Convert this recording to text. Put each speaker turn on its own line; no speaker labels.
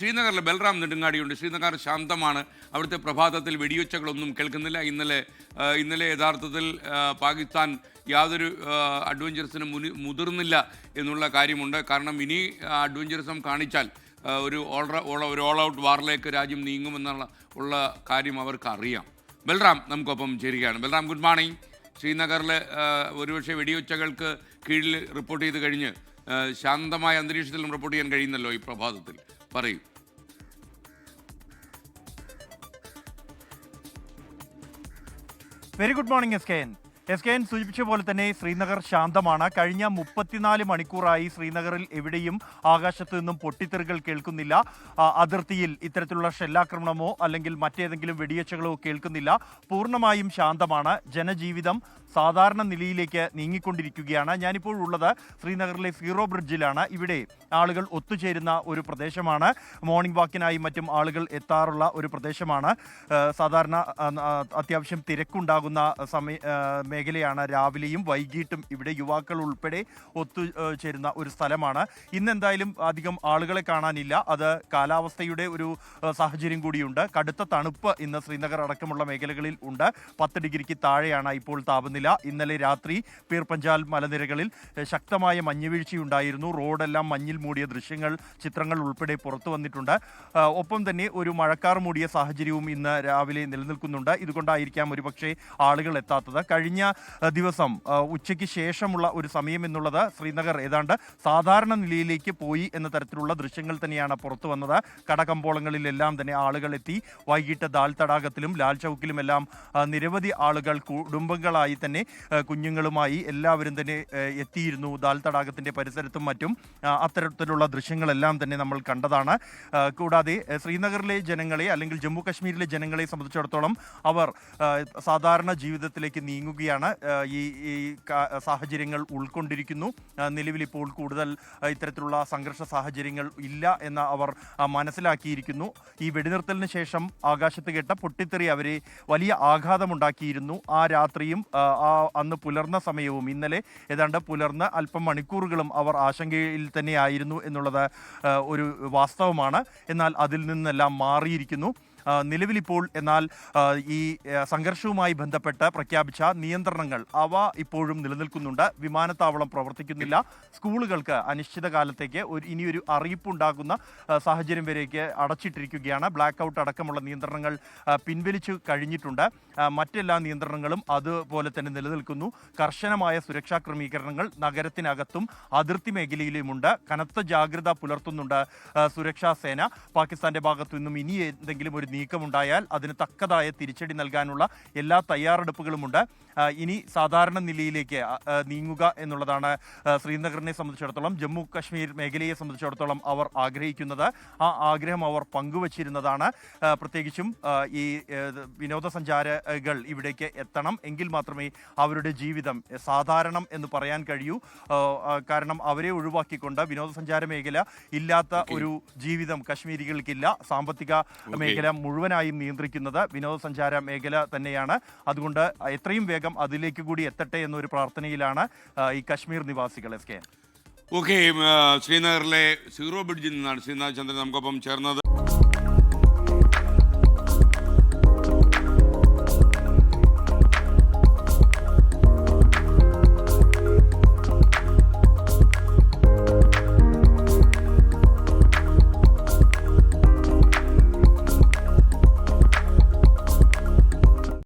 ശ്രീനഗറിലെ ബൽറാം നെടുങ്ങാടിയുണ്ട്. ശ്രീനഗർ ശാന്തമാണ്. അവിടുത്തെ പ്രഭാതത്തിൽ വെടിയൊച്ചകളൊന്നും കേൾക്കുന്നില്ല. ഇന്നലെ യഥാർത്ഥത്തിൽ പാകിസ്ഥാൻ യാതൊരു അഡ്വഞ്ചറസിനും മുതിർന്നില്ല എന്നുള്ള കാര്യമുണ്ട്. കാരണം ഇനി അഡ്വഞ്ചറിസം കാണിച്ചാൽ ഒരു ഓൾ ഔട്ട് വാറിലേക്ക് രാജ്യം നീങ്ങുമെന്നുള്ള കാര്യം അവർക്ക് അറിയാം. ബൽറാം നമുക്കൊപ്പം ചേരുകയാണ്. Balram, good morning. ശ്രീനഗറിൽ ഒരുപക്ഷെ വെടിയൊച്ചകൾക്ക് കീഴിൽ റിപ്പോർട്ട് ചെയ്ത് കഴിഞ്ഞ് ശാന്തമായ അന്തരീക്ഷത്തിലും റിപ്പോർട്ട് ചെയ്യാൻ കഴിയുന്നല്ലോ ഈ പ്രഭാതത്തിൽ. പറയൂ.
Very good morning S K N സൂചിപ്പിച്ച പോലെ തന്നെ ശ്രീനഗർ ശാന്തമാണ്. കഴിഞ്ഞ 34 മണിക്കൂറായി ശ്രീനഗറിൽ എവിടെയും ആകാശത്തു നിന്നും പൊട്ടിത്തെറികൾ കേൾക്കുന്നില്ല. അതിർത്തിയിൽ ഇത്തരത്തിലുള്ള ഷെല്ലാക്രമണമോ അല്ലെങ്കിൽ മറ്റേതെങ്കിലും വെടിയൊച്ചകളോ കേൾക്കുന്നില്ല. പൂർണ്ണമായും ശാന്തമാണ്. ജനജീവിതം സാധാരണ നിലയിലേക്ക് നീങ്ങിക്കൊണ്ടിരിക്കുകയാണ്. ഞാനിപ്പോൾ ഉള്ളത് ശ്രീനഗറിലെ സീറോ ബ്രിഡ്ജിലാണ്. ഇവിടെ ആളുകൾ ഒത്തുചേരുന്ന ഒരു പ്രദേശമാണ്. മോർണിംഗ് വാക്കിനായി മറ്റും ആളുകൾ എത്താറുള്ള ഒരു പ്രദേശമാണ്. സാധാരണ അത്യാവശ്യം തിരക്കുണ്ടാകുന്ന മേഖലയാണ്. രാവിലെയും വൈകിട്ടും ഇവിടെ യുവാക്കൾ ഉൾപ്പെടെ ഒത്തുചേരുന്ന ഒരു സ്ഥലമാണ്. ഇന്നെന്തായാലും അധികം ആളുകളെ കാണാനില്ല. അത് കാലാവസ്ഥയുടെ ഒരു സാഹചര്യം കൂടിയുണ്ട്. കടുത്ത തണുപ്പ് ഇന്ന് ശ്രീനഗർ അടക്കമുള്ള മേഖലകളിൽ ഉണ്ട്. 10 ഡിഗ്രിക്ക് താഴെയാണ് ഇപ്പോൾ താപനില. ഇന്നലെ രാത്രി പീർ പഞ്ചാൽ മലനിരകളിൽ ശക്തമായ മഞ്ഞുവീഴ്ചയുണ്ടായിരുന്നു. റോഡെല്ലാം മഞ്ഞിൽ മൂടിയ ചിത്രങ്ങൾ ഉൾപ്പെടെ പുറത്തു വന്നിട്ടുണ്ട്. ഒപ്പം തന്നെ ഒരു മഴക്കാർ മൂടിയ സാഹചര്യവും ഇന്ന് രാവിലെ നിലനിൽക്കുന്നുണ്ട്. ഇതുകൊണ്ടായിരിക്കാം ഒരുപക്ഷെ ആളുകൾ എത്താത്തത്. കഴിഞ്ഞ ദിവസം ഉച്ചയ്ക്ക് ശേഷമുള്ള ഒരു സമയം എന്നുള്ളത് ശ്രീനഗർ ഏതാണ്ട് സാധാരണ നിലയിലേക്ക് പോയി എന്ന തരത്തിലുള്ള ദൃശ്യങ്ങൾ തന്നെയാണ് പുറത്തു വന്നത്. കടകമ്പോളങ്ങളിലെല്ലാം തന്നെ ആളുകൾ എത്തി. വൈകിട്ട് ദാൽ തടാകത്തിലും ലാൽ ചൗക്കിലുമെല്ലാം നിരവധി ആളുകൾ കുടുംബങ്ങളായി തന്നെ കുഞ്ഞുങ്ങളുമായി എല്ലാവരും തന്നെ എത്തിയിരുന്നു. ദാൽ തടാകത്തിൻ്റെ പരിസരത്തും മറ്റും അത്തരത്തിലുള്ള ദൃശ്യങ്ങളെല്ലാം തന്നെ നമ്മൾ കണ്ടതാണ്. കൂടാതെ ശ്രീനഗറിലെ ജനങ്ങളെ അല്ലെങ്കിൽ ജമ്മു കശ്മീരിലെ ജനങ്ങളെ സംബന്ധിച്ചിടത്തോളം അവർ സാധാരണ ജീവിതത്തിലേക്ക് നീങ്ങുകയാണ്. ഈ സാഹചര്യങ്ങൾ ഉൾക്കൊണ്ടിരിക്കുന്നു. നിലവിലിപ്പോൾ കൂടുതൽ ഇത്തരത്തിലുള്ള സംഘർഷ സാഹചര്യങ്ങൾ ഇല്ല എന്ന് അവർ മനസ്സിലാക്കിയിരിക്കുന്നു. ഈ വെടിനിർത്തലിന് ശേഷം ആകാശത്ത് കേട്ട പൊട്ടിത്തെറി അവരെ വലിയ ആഘാതമുണ്ടാക്കിയിരുന്നു. ആ രാത്രിയും അന്ന് പുലർന്ന സമയവും ഇന്നലെ ഏതാണ്ട് പുലർന്ന് അല്പം മണിക്കൂറുകളും അവർ ആശങ്കയിൽ തന്നെയായിരുന്നു എന്നുള്ളത് ഒരു വാസ്തവമാണ്. എന്നാൽ അതിൽ നിന്നെല്ലാം മാറിയിരിക്കുന്നു. നിലവിലിപ്പോൾ എന്നാൽ ഈ സംഘർഷവുമായി ബന്ധപ്പെട്ട് പ്രഖ്യാപിച്ച നിയന്ത്രണങ്ങൾ അവ ഇപ്പോഴും നിലനിൽക്കുന്നുണ്ട്. വിമാനത്താവളം പ്രവർത്തിക്കുന്നില്ല. സ്കൂളുകൾക്ക് അനിശ്ചിതകാലത്തേക്ക് ഇനിയൊരു അറിയിപ്പുണ്ടാകുന്ന സാഹചര്യം വരേക്ക് അടച്ചിട്ടിരിക്കുകയാണ്. ബ്ലാക്ക് ഔട്ട് അടക്കമുള്ള നിയന്ത്രണങ്ങൾ പിൻവലിച്ചു കഴിഞ്ഞിട്ടുണ്ട്. മറ്റെല്ലാ നിയന്ത്രണങ്ങളും അതുപോലെ തന്നെ നിലനിൽക്കുന്നു. കർശനമായ സുരക്ഷാ ക്രമീകരണങ്ങൾ നഗരത്തിനകത്തും അതിർത്തി മേഖലയിലുമുണ്ട്. കനത്ത ജാഗ്രത പുലർത്തുന്നുണ്ട് സുരക്ഷാ സേന. പാകിസ്ഥാന്റെ ഭാഗത്തു നിന്നും ഇനി എന്തെങ്കിലും ഒരു നീക്കമുണ്ടായാൽ അതിന് തക്കതായ തിരിച്ചടി നൽകാനുള്ള എല്ലാ തയ്യാറെടുപ്പുകളുമുണ്ട്. ഇനി സാധാരണ നിലയിലേക്ക് നീങ്ങുക എന്നുള്ളതാണ് ശ്രീനഗറിനെ സംബന്ധിച്ചിടത്തോളം, ജമ്മു കശ്മീർ മേഖലയെ സംബന്ധിച്ചിടത്തോളം അവർ ആഗ്രഹിക്കുന്നത്. ആ ആഗ്രഹം അവർ പങ്കുവച്ചിരുന്നതാണ്. പ്രത്യേകിച്ചും ഈ വിനോദസഞ്ചാരികൾ ഇവിടേക്ക് എത്തണം എങ്കിൽ മാത്രമേ അവരുടെ ജീവിതം സാധാരണം എന്ന് പറയാൻ കഴിയൂ. കാരണം അവരെ ഒഴിവാക്കിക്കൊണ്ട് വിനോദസഞ്ചാര മേഖല ഇല്ലാത്ത ഒരു ജീവിതം കശ്മീരികൾക്കില്ല. സാമ്പത്തിക മേഖല മുഴുവനായും നിയന്ത്രിക്കുന്നത് വിനോദസഞ്ചാര മേഖല തന്നെയാണ്. അതുകൊണ്ട് എത്രയും വേഗം അതിലേക്ക് കൂടി എത്തട്ടെ എന്നൊരു പ്രാർത്ഥനയിലാണ് ഈ കശ്മീർ നിവാസികൾ.
ഓക്കെ, ശ്രീനഗറിലെ സീറോ ബ്രിഡ്ജിൽ നിന്നാണ് ശ്രീനാഥ് ചന്ദ്രൻ നമുക്കൊപ്പം ചേർന്നത്.